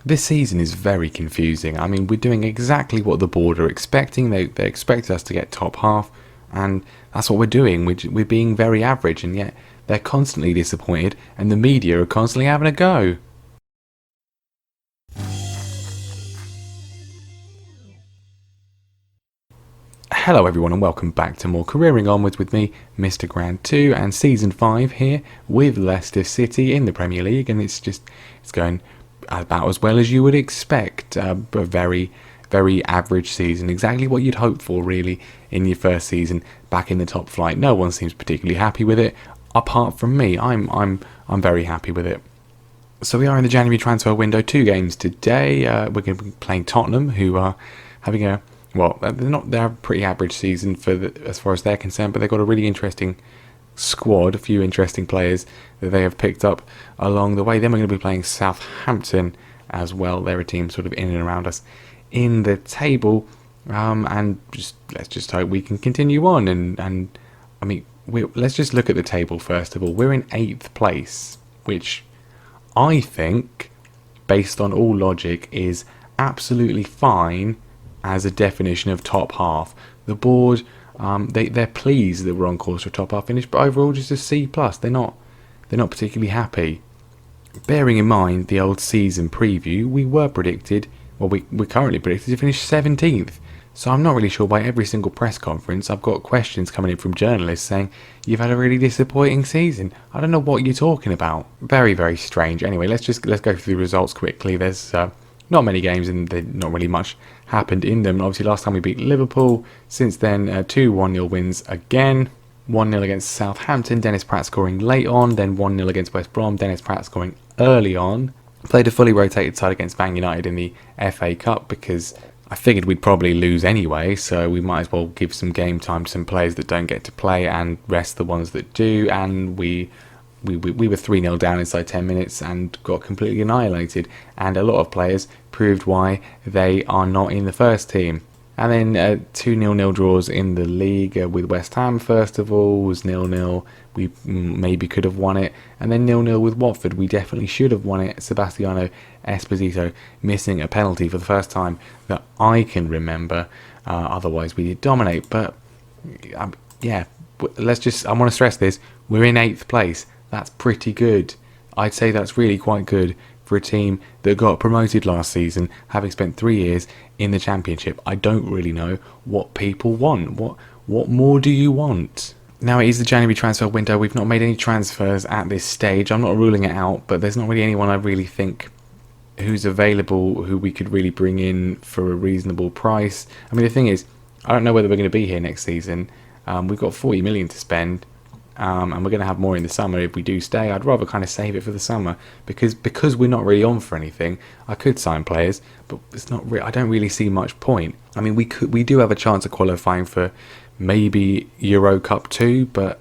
This season is very confusing. I mean, we're doing exactly what the board are expecting. They expect us to get top half, and that's what we're doing. We're being very average, and yet they're constantly disappointed, and the media are constantly having a go. Hello everyone and welcome back to more Careering Onwards with me, Mr. Grand 2, and Season 5 here with Leicester City in the Premier League, and it's going about as well as you would expect. A very, very average season, exactly what you'd hope for really in your first season back in the top flight. No one seems particularly happy with it, apart from me. I'm very happy with it. So we are in the January transfer window, 2 games today. We're going to be playing Tottenham, who are having they're a pretty average season as far as they're concerned, but they've got a really interesting squad, a few interesting players that they have picked up along the way. Then we're going to be playing Southampton as well. They're a team sort of in and around us in the table, and let's just hope we can continue on. And I mean, let's just look at the table first of all. We're in 8th place, which I think, based on all logic, is absolutely fine as a definition of top half. The board, they're pleased that we're on course for a top half finish, but overall just a C+. They're not particularly happy. Bearing in mind the old season preview, we're currently predicted to finish 17th. So I'm not really sure by every single press conference I've got questions coming in from journalists saying, you've had a really disappointing season. I don't know what you're talking about. Very, very strange. Anyway, let's go through the results quickly. There's not many games and not really much happened in them. Obviously last time we beat Liverpool. Since then 2 1-0 wins again. 1-0 against Southampton, Dennis Pratt scoring late on. Then 1-0 against West Brom, Dennis Pratt scoring early on. Played a fully rotated side against Man United in the FA Cup because I figured we'd probably lose anyway, so we might as well give some game time to some players that don't get to play and rest the ones that do. And we were 3-0 down inside 10 minutes and got completely annihilated, and a lot of players proved why they are not in the first team. And then 2 0-0 draws in the league with West Ham. First of all was 0-0. We maybe could have won it. And then 0-0 with Watford. We definitely should have won it. Sebastiano Esposito missing a penalty for the first time that I can remember. Otherwise we did dominate. But yeah, I want to stress this. We're in 8th place. That's pretty good. I'd say that's really quite good for a team that got promoted last season, having spent 3 years in the Championship. I don't really know what people want. What more do you want? Now it is the January transfer window. We've not made any transfers at this stage. I'm not ruling it out, but there's not really anyone I really think who's available who we could really bring in for a reasonable price. I mean, the thing is, I don't know whether we're going to be here next season. We've got 40 million to spend. And we're going to have more in the summer if we do stay. I'd rather kind of save it for the summer because we're not really on for anything. I could sign players, but it's not. I don't really see much point. I mean, we do have a chance of qualifying for maybe Euro Cup 2, but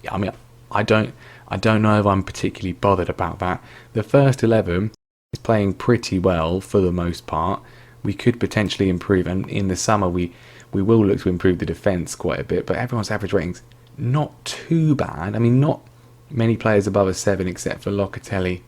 I mean, I don't know if I'm particularly bothered about that. The first 11 is playing pretty well for the most part. We could potentially improve, and in the summer we will look to improve the defence quite a bit. But everyone's average ratings not too bad. I mean, not many players above a 7 except for Locatelli,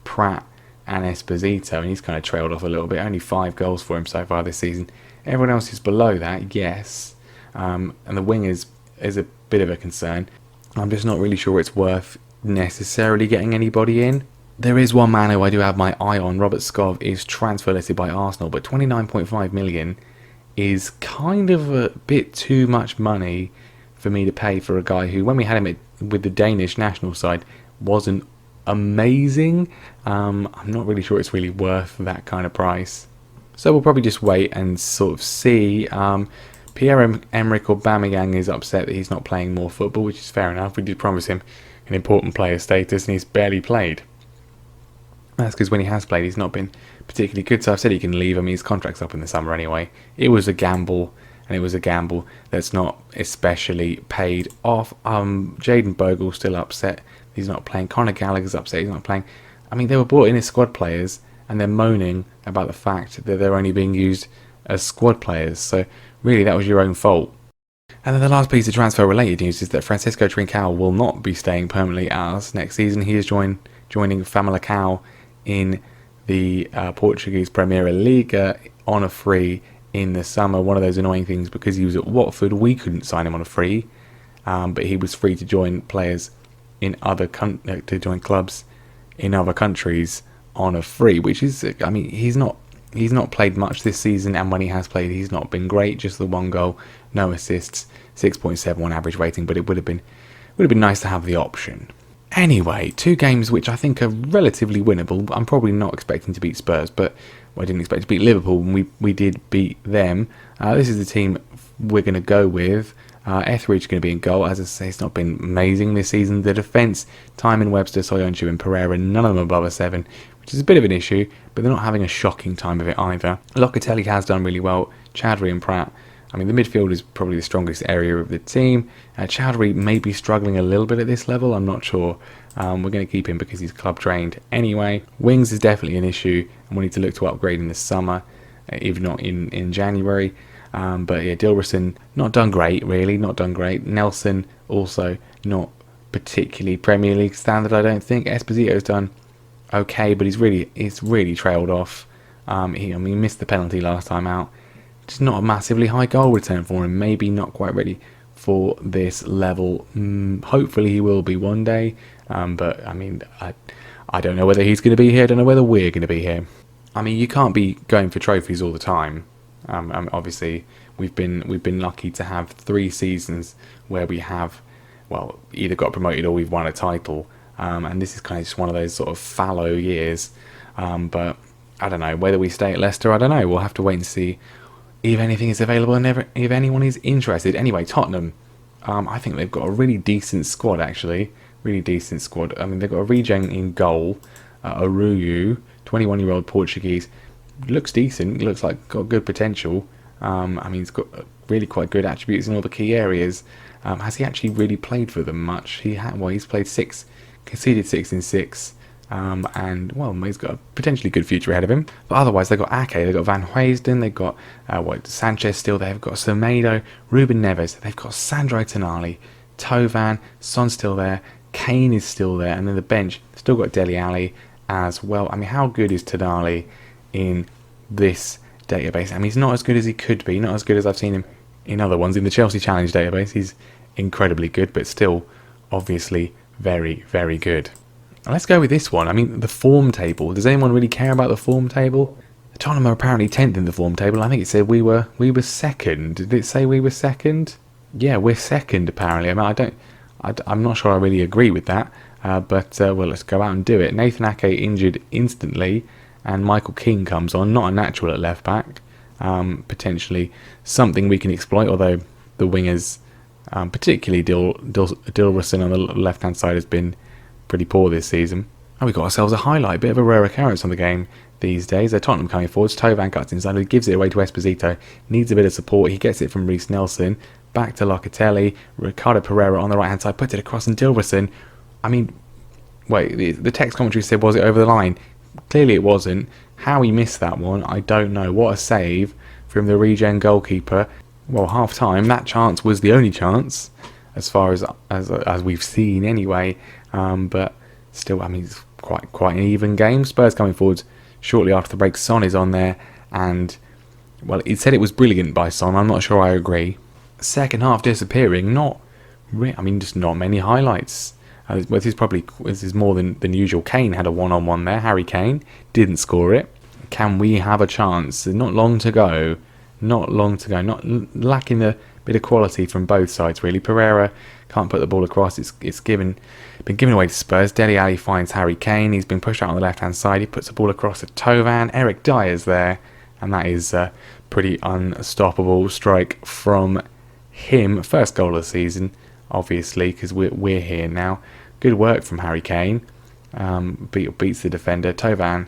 Pratt and Esposito, and he's kind of trailed off a little bit. Only 5 goals for him so far this season. Everyone else is below that, yes. And the wing is a bit of a concern. I'm just not really sure it's worth necessarily getting anybody in. There is one man who I do have my eye on. Robert Skov is transfer listed by Arsenal, but 29.5 million is kind of a bit too much money for me to pay for a guy who, when we had him with the Danish national side, wasn't amazing. I'm not really sure it's really worth that kind of price. So we'll probably just wait and sort of see. Pierre-Emerick Aubameyang is upset that he's not playing more football, which is fair enough. We did promise him an important player status and he's barely played. That's because when he has played, he's not been particularly good. So I've said he can leave. I mean, his contract's up in the summer anyway. It was a gamble. And it was a gamble that's not especially paid off. Jayden Bogle's still upset he's not playing. Conor Gallagher's upset he's not playing. I mean, they were brought in as squad players, and they're moaning about the fact that they're only being used as squad players. So really, that was your own fault. And then the last piece of transfer-related news is that Francisco Trincao will not be staying permanently at us next season. He is joining Famalicão in the Portuguese Premier League on a free in the summer. One of those annoying things, because he was at Watford, we couldn't sign him on a free, but he was free to join players in other to join clubs in other countries on a free, which is, I mean, he's not played much this season, and when he has played, he's not been great. Just the 1 goal, no assists, 6.71 average rating, but it would have been nice to have the option. Anyway, 2 games which I think are relatively winnable. I'm probably not expecting to beat Spurs, but I didn't expect to beat Liverpool, and we did beat them. This is the team we're going to go with. Etheridge going to be in goal. As I say, it's not been amazing this season. The defence, Timon, Webster, Soyuncu and Pereira, none of them above a 7, which is a bit of an issue, but they're not having a shocking time of it either. Locatelli has done really well. Chowdhury and Pratt. I mean, the midfield is probably the strongest area of the team. Chowdhury may be struggling a little bit at this level. I'm not sure. We're going to keep him because he's club trained anyway. Wings is definitely an issue, and we need to look to upgrade in the summer, if not in January. But yeah, Dilrosun, not done great, really. Not done great. Nelson, also not particularly Premier League standard, I don't think. Esposito's done okay, but he's really trailed off. He missed the penalty last time out. Just not a massively high goal return for him. Maybe not quite ready for this level. Hopefully he will be one day. But I mean, I don't know whether he's going to be here. I don't know whether we're going to be here. I mean, you can't be going for trophies all the time. Obviously, we've been lucky to have 3 seasons where we have, well, either got promoted or we've won a title. And this is kind of just one of those sort of fallow years. But I don't know whether we stay at Leicester. I don't know. We'll have to wait and see if anything is available and if anyone is interested. Anyway, Tottenham, I think they've got a really decent squad, actually. Really decent squad. I mean, they've got a regen in goal. Aruyu, 21-year-old Portuguese. Looks decent. Looks like got good potential. I mean, he's got really quite good attributes in all the key areas. Has he actually really played for them much? He's played 6, conceded 6 in 6. And, well, he's got a potentially good future ahead of him. But otherwise, they've got Ake, they've got Van Huysden, they've got Sanchez still there, they've got Semedo, Ruben Neves, they've got Sandro Tonali, Tovan, Son's still there, Kane is still there, and then the bench, still got Dele Alli as well. I mean, how good is Tonali in this database? I mean, he's not as good as he could be, not as good as I've seen him in other ones. In the Chelsea Challenge database, he's incredibly good, but still, obviously, very, very good. Let's go with this one. I mean, the form table. Does anyone really care about the form table? Tottenham are apparently 10th in the form table. I think it said we were second. Did it say we were second? Yeah, we're second apparently. I mean, I'm not sure I really agree with that. But well, let's go out and do it. Nathan Ake injured instantly, and Michael Keane comes on. Not a natural at left back. Potentially something we can exploit. Although the wingers, particularly Dilrosun on the left hand side, has been pretty poor this season. And we got ourselves a highlight, bit of a rare occurrence on the game these days. Tottenham coming forwards, Tovan cuts inside, he gives it away to Esposito, needs a bit of support, he gets it from Reece Nelson, back to Locatelli, Ricardo Pereira on the right hand side, puts it across, and Dilrosun, I mean, wait, the text commentary said, was it over the line? Clearly it wasn't. How he missed that one, I don't know. What a save from the regen goalkeeper. Well, half time, that chance was the only chance, as far as we've seen anyway. But still, I mean, it's quite an even game. Spurs coming forwards shortly after the break. Son is on there, and well, it said it was brilliant by Son. I'm not sure I agree. Second half disappearing. Just not many highlights. This is more than usual. Kane had a one-on-one there. Harry Kane didn't score it. Can we have a chance? Not long to go. Not lacking the bit of quality from both sides really. Pereira can't put the ball across. It's been given away to Spurs. Dele Alli finds Harry Kane. He's been pushed out on the left hand side. He puts the ball across to Tovan. Eric Dyer's there, and that is a pretty unstoppable strike from him. First goal of the season, obviously, because we're here now. Good work from Harry Kane. Beats the defender. Tovan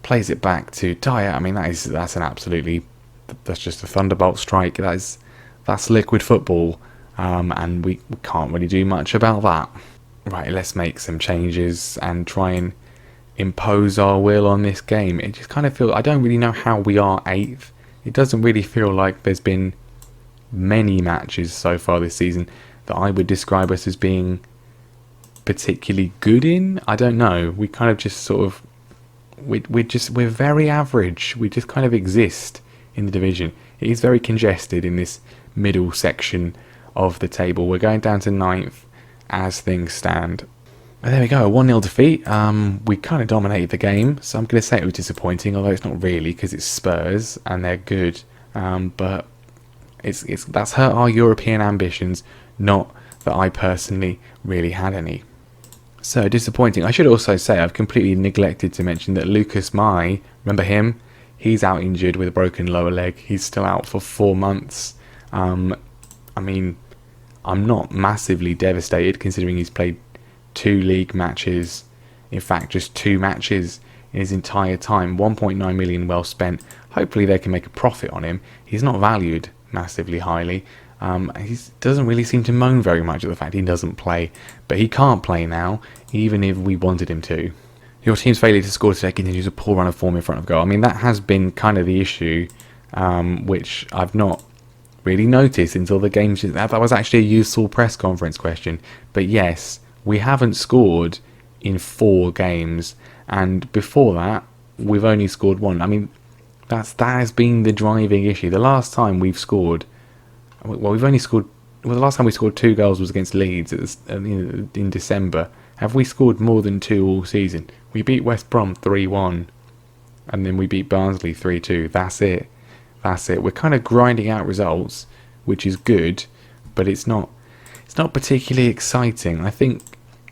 plays it back to Dyer. I mean, that's just a thunderbolt strike. That's liquid football, and we can't really do much about that. Right, let's make some changes and try and impose our will on this game. It just kind of feels, I don't really know how we are 8th. It doesn't really feel like there's been many matches so far this season that I would describe us as being particularly good in. I don't know. We kind of just sort of we're very average. We just kind of exist in the division. It is very congested in this middle section of the table. We're going down to ninth as things stand. But there we go, a 1-0 defeat. We kind of dominated the game, so I'm going to say it was disappointing, although it's not really because it's Spurs and they're good. But that's hurt our European ambitions, not that I personally really had any. So disappointing. I should also say I've completely neglected to mention that Lucas Mai, remember him? He's out injured with a broken lower leg. He's still out for 4 months. I mean, I'm not massively devastated considering he's played 2 league matches. In fact, just 2 matches in his entire time. 1.9 million well spent. Hopefully they can make a profit on him. He's not valued massively highly. He doesn't really seem to moan very much at the fact he doesn't play. But he can't play now, even if we wanted him to. Your team's failure to score today continues a poor run of form in front of goal. I mean, that has been kind of the issue, which I've not really noticed until the game. That was actually a useful press conference question. But yes, we haven't scored in 4 games. And before that, we've only scored 1. I mean, that has been the driving issue. The last time we've scored... Well, we've only scored... Well, the last time we scored 2 goals was against Leeds in December. Have we scored more than 2 all season? We beat West Brom 3-1. And then we beat Barnsley 3-2. That's it. That's it. We're kind of grinding out results, which is good, but it's not particularly exciting. I think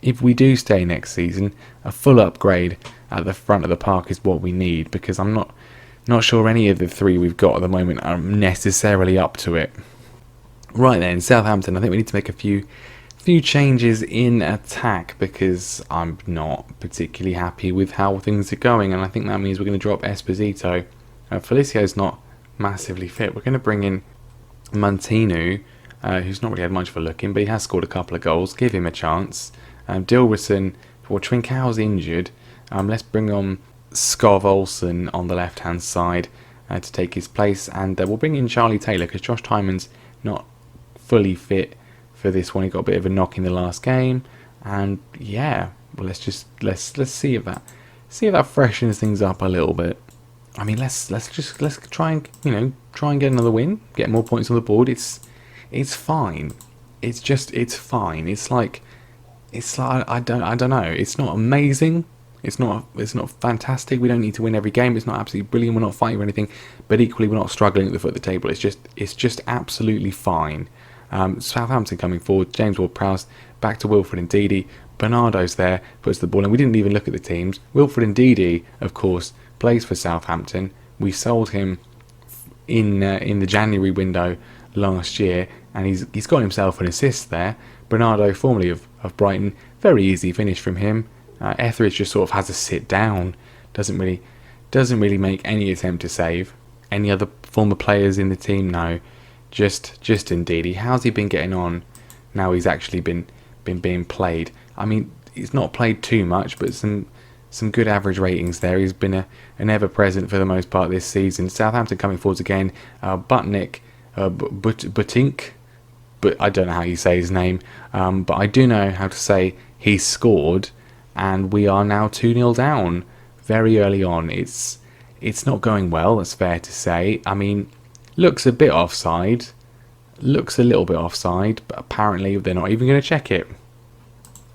if we do stay next season, a full upgrade at the front of the park is what we need, because I'm not sure any of the 3 we've got at the moment are necessarily up to it. Right then, Southampton, I think we need to make a few changes in attack because I'm not particularly happy with how things are going, and I think that means we're going to drop Esposito. Felicio's not massively fit. We're going to bring in Montinu, who's not really had much of a look in, but he has scored a couple of goals. Give him a chance. Dilrosun, well, Trincão's injured. Let's bring on Skov Olsen on the left-hand side to take his place, and we'll bring in Charlie Taylor because Josh Tymon's not fully fit for this one. He got a bit of a knock in the last game, and yeah, well, let's see if that freshens things up a little bit. I mean, let's try and get another win, get more points on the board. It's fine. It's fine. It's like I don't know. It's not amazing. It's not fantastic. We don't need to win every game. It's not absolutely brilliant. We're not fighting or anything, but equally we're not struggling at the foot of the table. It's just absolutely fine. Southampton coming forward. James Ward-Prowse back to Wilfred Ndidi. Bernardo's there, puts the ball in. We didn't even look at the teams. Wilfred Ndidi, of course, plays for Southampton. We sold him in the January window last year, and he's got himself an assist there. Bernardo, formerly of Brighton, very easy finish from him. Etheridge just sort of has a sit down, doesn't really make any attempt to save. Any other former players in the team? No, just Ndidi. How's he been getting on now he's actually been being played? I mean, he's not played too much, but some good average ratings there. He's been an ever-present for the most part this season. Southampton coming forwards again. Butnick, Butink, but I don't know how you say his name. But I do know how to say he scored, and we are now 2-0 down very early on. It's not going well, that's fair to say. I mean, looks a bit offside. Looks a little bit offside, but apparently they're not even going to check it.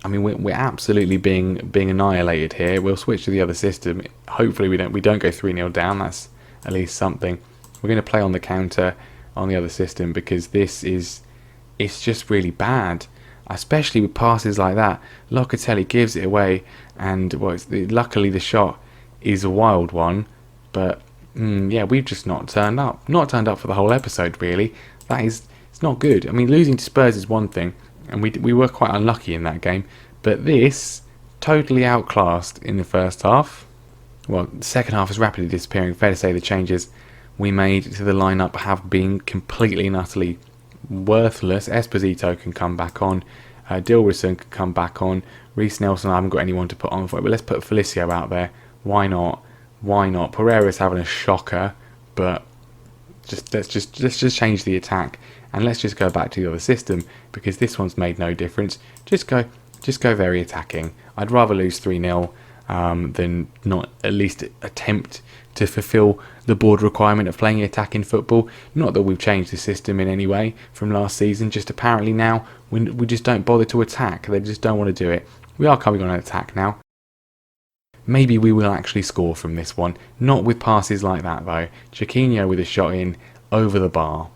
I mean, we're absolutely being annihilated here. We'll switch to the other system. Hopefully we don't go 3-0 down. That's at least something. We're going to play on the counter on the other system because it's just really bad, especially with passes like that. Locatelli gives it away, and luckily the shot is a wild one. But yeah, we've just not turned up. Not turned up for the whole episode, really. It's not good. I mean, losing to Spurs is one thing, and we were quite unlucky in that game. But this, totally outclassed in the first half. Well, the second half is rapidly disappearing. Fair to say the changes we made to the lineup have been completely and utterly worthless. Esposito can come back on. Dilrosun can come back on. Reece Nelson, I haven't got anyone to put on for it, but let's put Felicio out there. Why not? Pereira's having a shocker, but let's just change the attack and let's just go back to the other system because this one's made no difference. Just go very attacking. I'd rather lose 3-0 than not at least attempt to fulfill the board requirement of playing attacking football. Not that we've changed the system in any way from last season, just apparently now we just don't bother to attack. They just don't want to do it. We are coming on an attack now. Maybe we will actually score from this one. Not with passes like that though. Chiquinho with a shot in over the bar.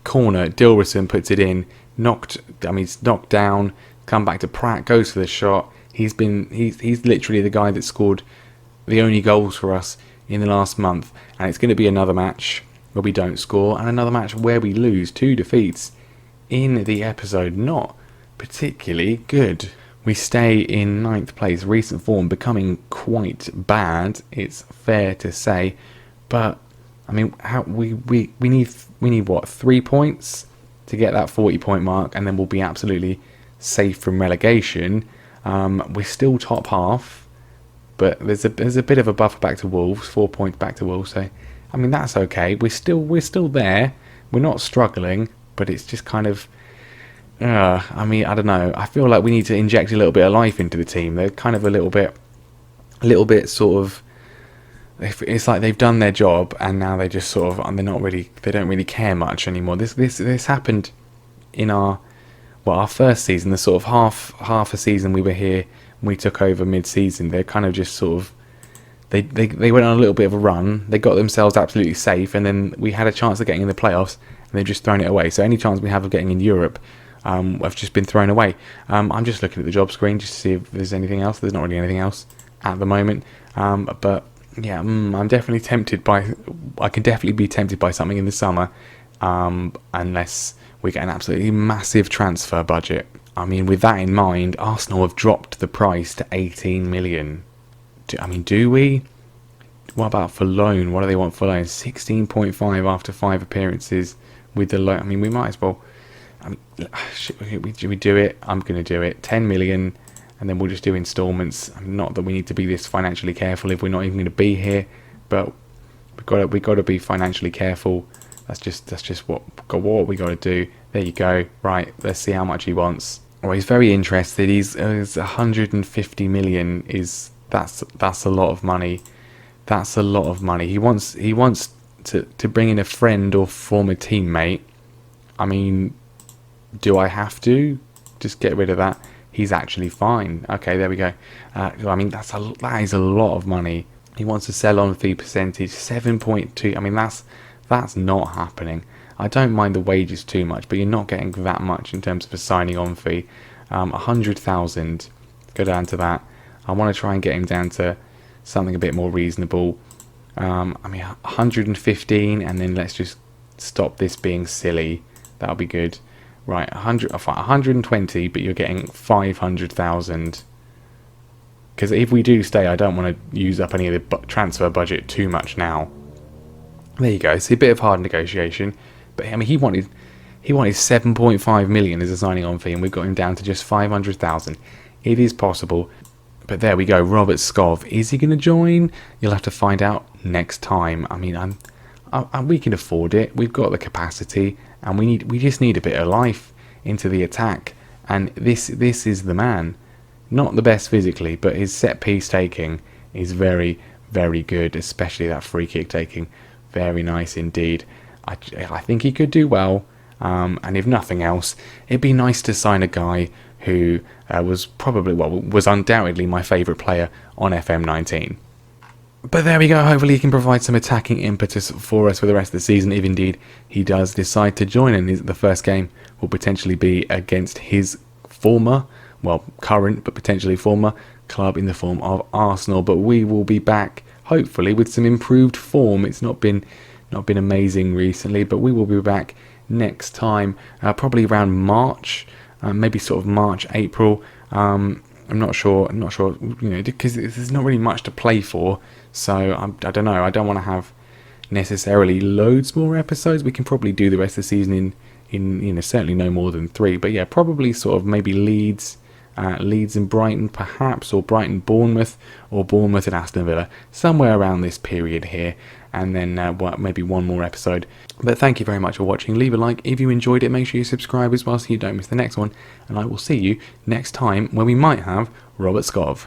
Corner, Dilrosun puts it in. It's knocked down. Come back to Pratt, goes for the shot. He's literally the guy that scored the only goals for us in the last month. And it's going to be another match where we don't score, and another match where we lose. 2 defeats in the episode. Not particularly good. We stay in 9th place. Recent form becoming quite bad, it's fair to say. But I mean, we need what, 3 points to get that 40-point mark, and then we'll be absolutely safe from relegation. We're still top half, but there's a bit of a buffer back to Wolves, 4 points back to Wolves. So I mean, that's okay. We're still there. We're not struggling, but it's just kind of. I mean, I don't know. I feel like we need to inject a little bit of life into the team. They're kind of a little bit sort of. It's like they've done their job and now they just sort of, and they don't really care much anymore. This happened in our first season, the sort of half a season we were here. We took over mid-season. They're kind of just sort of. They went on a little bit of a run. They got themselves absolutely safe, and then we had a chance of getting in the playoffs, and they've just thrown it away. So any chance we have of getting in Europe. Have just been thrown away. I'm just looking at the job screen just to see if there's anything else. There's not really anything else at the moment. But yeah, I'm definitely tempted by. I can definitely be tempted by something in the summer, unless we get an absolutely massive transfer budget. I mean, with that in mind, Arsenal have dropped the price to 18 million. Do we? What about for loan? What do they want for loan? 16.5 after 5 appearances with the loan. I mean, we might as well. Should we do it? I'm going to do it. 10 million, and then we'll just do instalments. Not that we need to be this financially careful if we're not even going to be here, but we've got to be financially careful. That's just what we got to do. There you go. Right, let's see how much he wants. Oh, he's very interested. He's 150 million. That's a lot of money. That's a lot of money. He wants to bring in a friend or former teammate. I mean. Do I have to just get rid of that? He's actually fine. Okay, there we go. I mean, that is a lot of money. He wants to sell on fee percentage 7.2. I mean, that's not happening. I don't mind the wages too much, but you're not getting that much in terms of a signing on fee. 100,000. Go down to that. I want to try and get him down to something a bit more reasonable. I mean, 115, and then let's just stop this being silly. That'll be good. Right, 120, but you're getting 500,000. Because if we do stay, I don't want to use up any of the transfer budget too much now. There you go. It's a bit of hard negotiation, but I mean, he wanted 7.5 million as a signing on fee, and we've got him down to just 500,000. It is possible, but there we go. Robert Skov, is he going to join? You'll have to find out next time. I mean, we can afford it. We've got the capacity, and we just need a bit of life into the attack. And this is the man. Not the best physically, but his set piece taking is very, very good. Especially that free kick taking, very nice indeed. I think he could do well. And if nothing else, it'd be nice to sign a guy who was undoubtedly my favourite player on FM19. But there we go. Hopefully he can provide some attacking impetus for us for the rest of the season, if indeed he does decide to join. And the first game will potentially be against his current, but potentially former club in the form of Arsenal. But we will be back, hopefully, with some improved form. It's not been amazing recently, but we will be back next time, probably around March, maybe sort of March, April. I'm not sure, because there's not really much to play for. So I don't know. I don't want to have necessarily loads more episodes. We can probably do the rest of the season in certainly no more than 3. But yeah, probably sort of maybe Leeds and Brighton perhaps, or Brighton Bournemouth, or Bournemouth and Aston Villa, somewhere around this period here. And then maybe one more episode. But thank you very much for watching. Leave a like if you enjoyed it. Make sure you subscribe as well so you don't miss the next one. And I will see you next time when we might have Robert Skov.